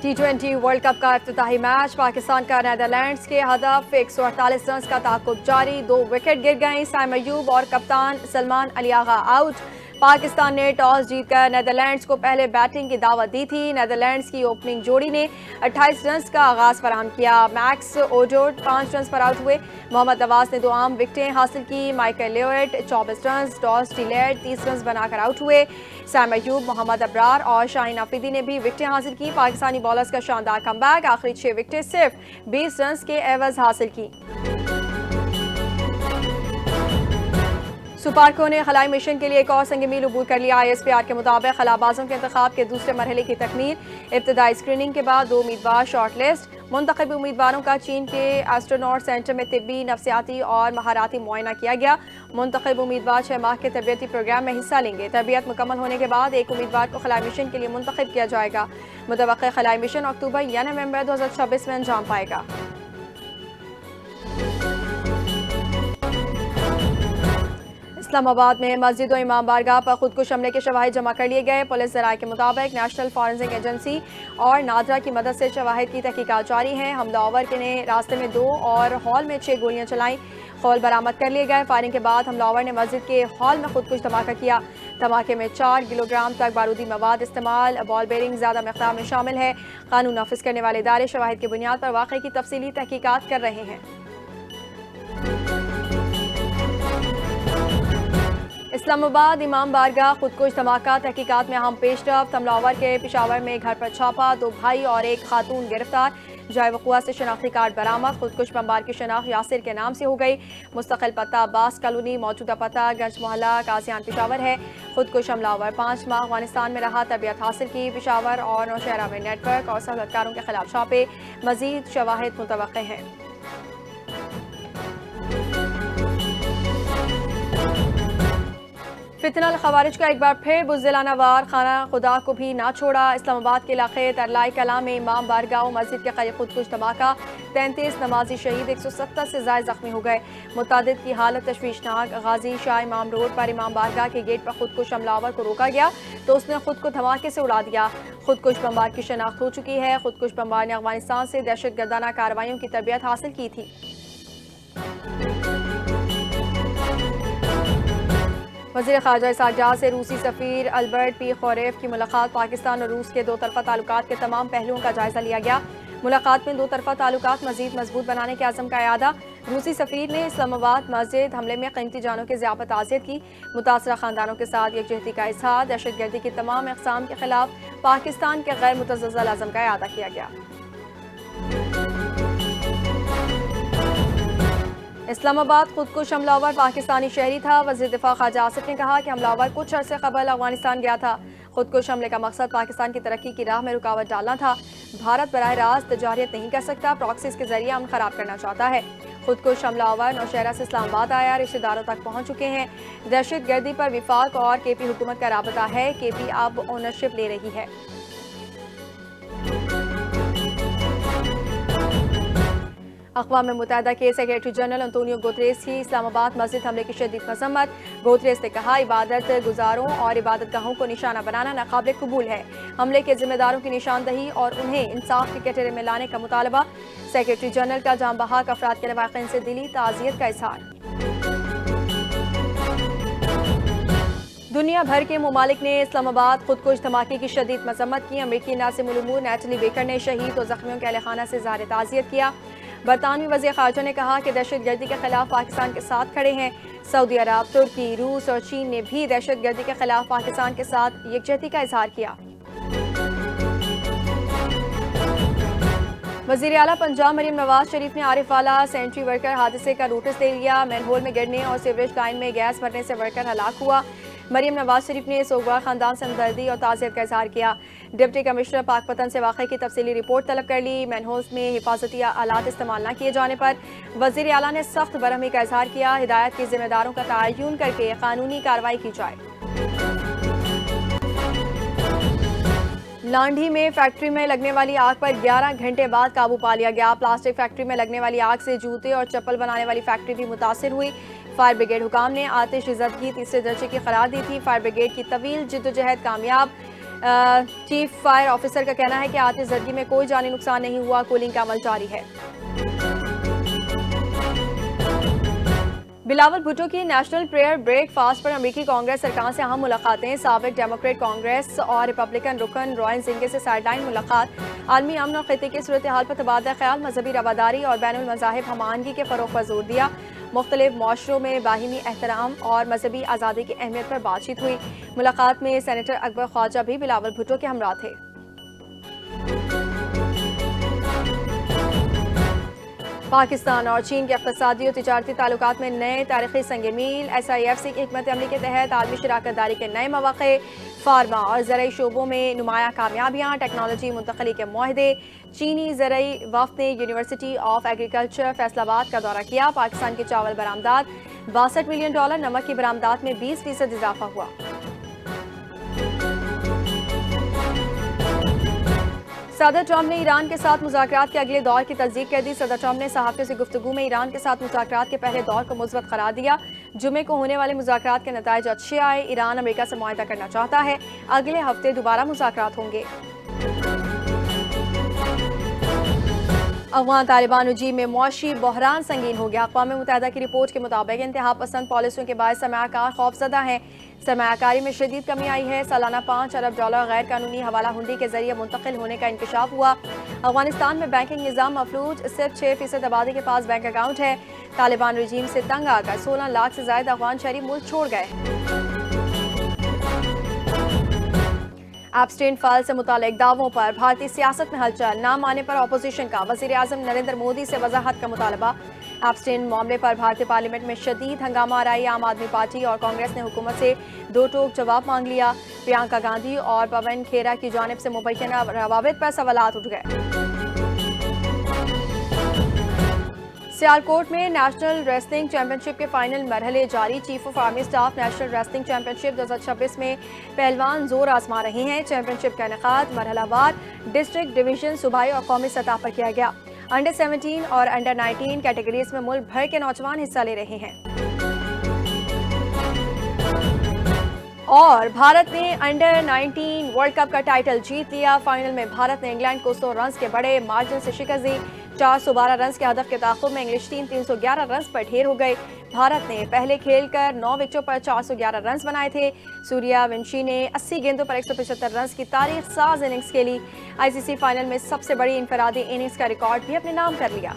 T20 world cup का इफ्तिताही match Pakistan का Netherlands के हदफ 148 रन का ताक़ुब जारी। 2 विकेट गिर गए। साइम अयूब और कप्तान सलमान अली आगा आउट। पाकिस्तान ने टॉस जीतकर नीदरलैंड्स को पहले बैटिंग की दावत दी थी। नीदरलैंड्स की ओपनिंग जोड़ी ने 28 रन का आगाज फराहम किया। मैक्स ओजोड 5 रन पर आउट हुए। मोहम्मद नवाज ने 2 अहम विकेटें हासिल की। Michael Lyot 24 run, toss delayed 30 run बनाकर आउट हुए। साइम अयूब, मोहम्मद अबरार और शाहीन अफरीदी ने भी विकेटें हासिल की। पाकिस्तानी बॉलर्स का शानदार कमबैक, आखिरी 6 विकेटें सिर्फ 20 रन के एवज हासिल की। सुपार्को ने खलाई मिशन के लिए एक और संग मील अबूर कर लिया। ISPR के मुताबिक खलाबाजों के इंतखाब के दूसरे मरहले की तकमील। इब्तदाई स्क्रीनिंग के बाद 2 उम्मीदवार शॉर्ट लिस्ट। मुंतखब उम्मीदवारों का चीन के एस्ट्रोनॉट सेंटर में तिब्बी, नफसियाती और महाराती मुआयना किया गया। मुंतखब उम्मीदवार 6 माह के तबियती प्रोग्राम में हिस्सा लेंगे। तरबियत मुकम्मल होने के बाद एक उम्मीदवार को खलाई मिशन के लिए मुंतखब किया जाएगा। मुतवक्किल खलाई मिशन अक्टूबर या नवंबर 2026 में अंजाम पाएगा। इस्लामाबाद में मस्जिद और इमाम बारगाह पर खुदकुश हमले के शवाहिद जमा कर लिए गए। पुलिस ज़राए के मुताबिक नेशनल फॉरेंसिक एजेंसी और नादरा की मदद से शवाहिद की तहकीकात जारी हैं। हमलावर ने रास्ते में 2 और हॉल में 6 गोलियां चलाईं। खौल बरामद कर लिए गए। फायरिंग के बाद हमलावर ने मस्जिद के हॉल में खुदकुश धमाका किया। धमाके में 4 किलोग्राम तक बारूदी मवाद इस्तेमाल, बॉल बेरिंग ज़्यादा मिक़दार में शामिल है। कानून नाफिज करने वाले इदारे शवाहिद की बुनियाद पर वाक़े की तफसीली तहकीकात कर रहे हैं। इस्लामाबाद इमाम बारगाह खुदकुश धमाका, तहकीकात में अहम पेशरफ्त। हमलावर के पेशावर में घर पर छापा, 2 भाई और एक खातून गिरफ्तार। जाए वक़ुआ से शनाख्ती कार्ड बरामद। खुदकुश बमबार की शनाख्त यासिर के नाम से हो गई। मुस्तकिल पता अब्बास कॉलोनी, मौजूदा पता गंज मोहल्ला कासियान पेशावर है। खुदकुश हमलावर 5 माह अफगानिस्तान में रहा, तरबियत हासिल की। पेशावर और नौशहरा में नेटवर्क और सहूलतकारों के खिलाफ छापे। मजीद शवाहिद मुतवक्के हैं। फितनल खवारिज का एक बार फिर बुज़दिलाना वार खाना खुदा को भी ना छोड़ा। इस्लामाबाद के इलाके तरलाई कला में इमाम बारगाह मस्जिद के करीब खुदकुश धमाका। 33 नमाजी शहीद, 170 से ज़ायद जख्मी हो गए। मुतादिद की हालत तशवीशनाक। गाजी शाह इमाम रोड पर इमाम बारगाह के गेट पर खुदकुश हमलावर को रोका गया तो उसने खुद को धमाके से उड़ा दिया। खुदकुश बमबार की शनाख्त हो चुकी है। खुदकुश बमबार ने अफगानिस्तान से दहशतगर्दाना कार्रवाइयों की तरबियत हासिल की थी। वज़ीर ख़ारजा इसहाक़ डार से रूसी सफ़ीर अल्बर्ट पी खौरेफ की मुलाकात। पाकिस्तान और रूस के 2 तरफ़ा ताल्लुकात के तमाम पहलुओं का जायज़ा लिया गया। मुलाकात में 2 तरफ़ा ताल्लुकात मज़ीद मजबूत बनाने के आज़म का इरादा। रूसी सफ़ीर ने इस्लामाबाद मस्जिद हमले में क़ीमती जानों की ज़ियाफ़त ताज़ियत की। मुतासरा ख़ानदानों के साथ यकजहती का इज़हार। दहशतगर्दी की तमाम अक़साम के ख़िलाफ़ पाकिस्तान के गैर मुतज़्ज़ल आज़म का इरादा किया गया। इस्लामाबाद खुदकुश हमलावर पाकिस्तानी शहरी था। वज़ीर दिफ़ा ख़ाजा आसिफ ने कहा कि हमलावर कुछ अरसे कबल अफगानिस्तान गया था। खुदकुश हमले का मकसद पाकिस्तान की तरक्की की राह में रुकावट डालना था। भारत बराह रास्त तजारियत नहीं कर सकता, प्रॉक्सीज के जरिए अमन खराब करना चाहता है। खुदकुश हमलावर नौशहरा से इस्लामाबाद आया, रिश्तेदारों तक पहुँच चुके हैं। दहशत गर्दी पर विफाक और KP हुकूमत का राबता है। KP अब ओनरशिप ले रही है। अक़वाम मुत्तहिदा के सेक्रेटरी जनरल अंतोनियो गुतरेस की इस्लामाबाद मस्जिद हमले की शदीद मज़म्मत। गुतरेस ने कहा, इबादत गुजारों और इबादत गाहों को निशाना बनाना नाक़ाबिल कबूल है। हमले के जिम्मेदारों की निशानदही और उन्हें इंसाफ के कटहरे में लाने का मुतालबा। सेक्रेटरी जनरल का जाम बहाक अफराद के लवाक़िन से दिली ताज़ियत का इज़हार। दुनिया भर के ममालिक ने इस्लामाबाद खुदकुश धमाके की शदीद मज़म्मत की। अमरीकी नाज़िमुल उमूर नैटली बेकर ने शहीद और ज़ख्मियों के अहलखाना से इज़हार ताज़ियत किया। बरतानवी वज़ीर ख़ारजा ने कहा कि दहशतगर्दी के खिलाफ पाकिस्तान के साथ खड़े हैं। सऊदी अरब, तुर्की, रूस और चीन ने भी दहशतगर्दी के खिलाफ पाकिस्तान के साथ यकजहती का इज़हार किया। वज़ीर आला पंजाब मरीम नवाज शरीफ ने आरिफ वाला सेंट्री वर्कर हादसे का नोटिस ले लिया। मैनहोल में गिरने और सीवरेज लाइन में गैस भरने से वर्कर हलाक हुआ। मरीम नवाज शरीफ ने सोगवार खानदान से हमदर्दी और ताज़ियत का इज़हार किया। डिप्टी कमिश्नर पाकपतन से वाक़े की तफसीली रिपोर्ट तलब कर ली। मैनहोल्स में हिफाजती आलात इस्तेमाल न किए जाने पर वज़ीर आला ने सख्त बरहमी का इज़हार किया। हिदायत की जिम्मेदारों का तयन करके कानूनी कार्रवाई की जाए। लांढी में फैक्ट्री में लगने वाली आग पर 11 घंटे बाद काबू पा लिया गया। प्लास्टिक फैक्ट्री में लगने वाली आग से जूते और चप्पल बनाने वाली फैक्ट्री भी मुतासिर हुई। फायर ब्रिगेड हुकाम ने आतिश ज़दगी तीसरे दर्जे की करार दी थी। फायर ब्रिगेड की तवील जिद्दोजहद कामयाब। चीफ फायर ऑफिसर का कहना है कि आतिशज़दगी में कोई जानी नुकसान नहीं हुआ, कूलिंग का अमल जारी है। बिलावल भुट्टो की नेशनल प्रेयर ब्रेकफास्ट पर अमेरिकी कांग्रेस सरकार से अहम मुलाकातें। साबिक डेमोक्रेट कांग्रेस और रिपब्लिकन रुकन रॉयन जिंगे से साइडलाइन मुलाकात। आलमी अमन और खिते की सूरत हाल पर तबादला ख्याल, मजहबी रवादारी और बैनुल मज़ाहिब हमानगी के फ़रोग़ पर जोर दिया। मुख्तलिफ माशरों में बाहिमी एहतराम और मजहबी आज़ादी की अहमियत पर बातचीत हुई। मुलाकात में सेनेटर अकबर ख्वाजा भी बिलावल भुट्टो के हमरा थे। पाकिस्तान और चीन के इक़्तिसादी और तिजारती ताल्लुकात में नए तारीख़ी संग मील। SIFC की हिकमत अमली के तहत आलमी शराकतदारी के नए मौक़े। फार्मा और ज़रई शोबों में नुमाया कामयाबियाँ, टेक्नोलॉजी मुंतक़ली के मुआहदे। चीनी ज़रई वफ़द ने यूनिवर्सिटी ऑफ एग्रीकल्चर फैसलाबाद का दौरा किया। पाकिस्तान की चावल बरामदात $62 मिलियन, नमक की बरामदात में 20% इजाफा हुआ। सदर ट्रंप ने ईरान के साथ मुज़ाकरात के अगले दौर की तस्दीक कर दी। सदर ट्रंप ने सहाफ़ियों से गुफ्तगू में ईरान के साथ मुज़ाकरात के पहले दौर को मुस्बत करार दिया। जुमे को होने वाले मुज़ाकरात के नताइज अच्छे आए। ईरान अमेरिका से मुआहदा करना चाहता है। अगले हफ्ते दोबारा मुज़ाकरात होंगे। अफगान तालिबान रजीम में मुआशी बहरान संगीन हो गया। अक़वाम मुत्तहिदा की रिपोर्ट के मुताबिक इंतहा पसंद पॉलिसियों के बाद सरमायाकार खौफजदा हैं। सरमायाकारी में शदीद कमी आई है। सालाना $5 अरब गैर कानूनी हवाला हुंडी के जरिए मुंतकिल होने का इंकशाफ हुआ। अफगानिस्तान में बैंकिंग निज़ाम मफलूज, सिर्फ 6% आबादी के पास बैंक अकाउंट है। तालिबान रजीम से तंग आकर 16 लाख से ज्यादा अफगान शहरी मुल्क छोड़ गए। एप्स्टीन फाइल से मुतालिक दावों पर भारतीय सियासत में हलचल। ना मानने पर अपोजिशन का वज़ीर आज़म नरेंद्र मोदी से वजाहत का मुतालबा। एप्स्टीन मामले पर भारतीय पार्लियामेंट में शदीद हंगामा रही। आम आदमी पार्टी और कांग्रेस ने हुकूमत से दो टोक जवाब मांग लिया। प्रियंका गांधी और पवन खेरा की जानिब से मुबैना रवाबित पर सवालात उठ गए। सियालकोट में नेशनल रेसलिंग चैंपियनशिप के फाइनल मरहले जारी। Chief of army staff national wrestling championship 2026 में पहलवान जोर आजमा रहे हैं। चैंपियनशिप का इनेकाद मरहलावार डिस्ट्रिक्ट, डिवीजन, सूबाई और कौमी सतह पर किया गया। अंडर 17 और अंडर 19 कैटेगरीज में मुल्क भर के नौजवान हिस्सा ले रहे हैं। और भारत ने अंडर 19 वर्ल्ड कप का टाइटल जीत लिया। फाइनल में भारत ने इंग्लैंड को 100 रन के बड़े मार्जिन से शिकस्त दी। 412 रन के हदफ के ताक़ुब में इंग्लिश टीम 311 रन पर ढेर हो गई। भारत ने पहले खेलकर 9 विकेटों पर 411 रन बनाए थे। सूर्या वंशी ने 80 गेंदों पर 175 रन की तारीख साज इनिंग्स खेली। ICC फाइनल में सबसे बड़ी इनफरादी इनिंग्स का रिकॉर्ड भी अपने नाम कर लिया।